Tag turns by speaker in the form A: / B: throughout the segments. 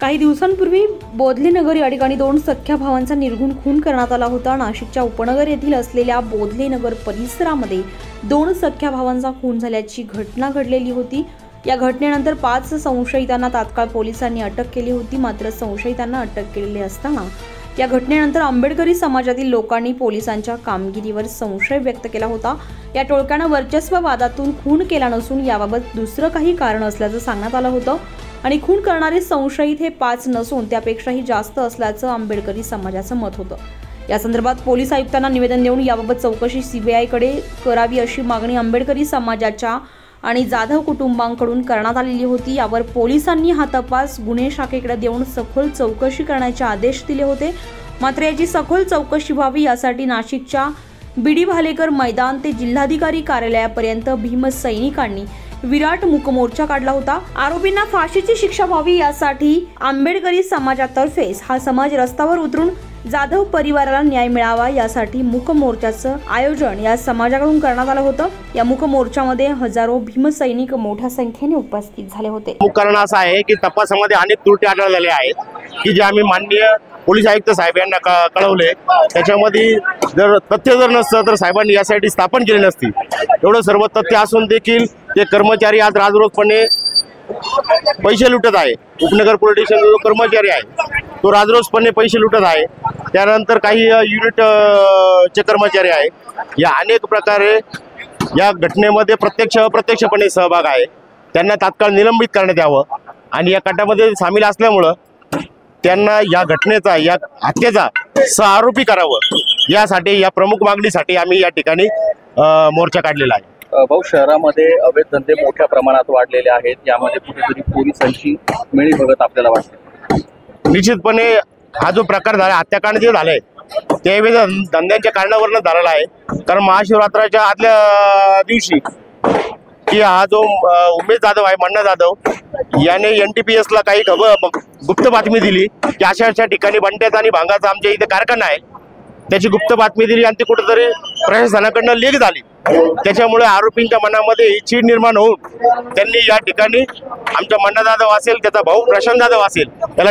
A: काही दिवसांपूर्वी बोधले नगर या ठिकाणी दोन सख्ख्या भावांचा निर्घृण खून करण्यात आला होता। नाशिकच्या उपनगर येथील असलेल्या बोधले नगर परिसरामध्ये दोन सख्ख्या भावांचा खून झाल्याची घटना घडलेली होती। या घटनेनंतर 5 संशयितांना तात्काळ पोलिसांनी अटक केली होती। मात्र संशयितांना अटक केलेली असताना या घटनेनंतर आंबेडकरी समाजातील लोकांनी पोलिसांच्या कामगिरीवर संशय व्यक्त केला होता। या टोळक्याने वर्चस्व वादातून खून केला नसून याबाबत दुसरं काही कारण असल्याचं सांगण्यात आलं होतं आणि खून करणारे संशयित हे 5 नसून त्यापेक्षाही जास्त असल्याचं आंबेडकरी समाजाचं मत होतं। या संदर्भात पोलीस आयुक्तांना निवेदन देऊन याबाबत चौकशी सीबीआयकडे करावी अशी मागणी आंबेडकरी समाजाच्या आणि जाधव कुटुंबांकडून करण्यात आलेली होती। यावर पोलिसांनी हा तपास गुन्हे शाखेकडे देऊन सखोल चौकशी करण्याचे आदेश दिले होते। मात्र याची सखोल चौकशी व्हावी यासाठी नाशिकच्या बीडी भालेकर मैदान ते जिल्हाधिकारी कार्यालयापर्यंत भीमसैनिकांनी विराट मूकमोर्चा काढला होता। आरोपींना फाशीची शिक्षा व्हावी यासाठी आंबेडकरी समाजातर्फे हा समाज रस्त्यावर उतरून जाधव परिवाराला न्याय मिळावा यासाठी मूकमोर्चाचं आयोजन या समाजाकडून करण्यात आलं होतं। या मूकमोर्चामध्ये हजारो भीमसैनिक मोठ्या संख्येने उपस्थित झाले होते।
B: कारण असं आहे की तपासामध्ये अनेक त्रुटी आढळलेल्या आहेत की जे आम्ही माननीय पोलीस आयुक्त साहेब यांना कळवले। त्याच्यामध्ये जर तथ्य नसतं तर साहेबांनी यासाठी स्थापन केली नसती। एवढं सर्व तथ्य असून देखील ते कर्मचारी आज राजरोसपणे पैसे लुटत आहे। उपनगर पोलीस स्टेशन जो कर्मचारी आहे तो राजरोसपणे पैसे लुटत आहे। त्यानंतर काही युनिटचे कर्मचारी आहे। या अनेक प्रकारे या घटनेमध्ये प्रत्यक्ष अप्रत्यक्षपणे सहभाग आहे। त्यांना तात्काळ निलंबित करण्यात यावं आणि या कटामध्ये सामील असल्यामुळं त्यांना या घटनेचा या हत्येचा सहआरोपी करावं यासाठी या प्रमुख मागणीसाठी आम्ही या ठिकाणी मोर्चा काढलेला आहे।
C: भाऊ, शहरामध्ये अवैध धंदे मोठ्या प्रमाणात वाढलेले आहेत। यामध्ये कुठेतरी पोलिसांची मिळीभगत आपल्याला वाटते।
B: निश्चितपणे हा जो प्रकार झाला, हत्याकांड जे झालंय ते धंद्यांच्या कारणावरनं झालेला आहे। कारण महाशिवरात्राच्या आदल्या दिवशी की हा जो उमेश जाधव आहे, मन्ना जाधव याने NTPS ला काही गुप्त बातमी दिली की अशा ठिकाणी बंट्याचा आणि भांगाचा आमच्या इथे कारखाना आहे। त्याची गुप्त बातमी दिली आणि ती कुठेतरी प्रशासनाकडनं लीक झाली। त्याच्यामुळे आरोपींच्या मनामध्ये ही चीड निर्माण होऊन त्यांनी या ठिकाणी आमच्या मन्ना जाधव असेल, त्याचा भाऊ प्रशांत जाधव असेल, त्याला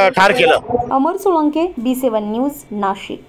B: ठार केलं।
A: अमर सोळंके, B7 न्यूज, नाशिक।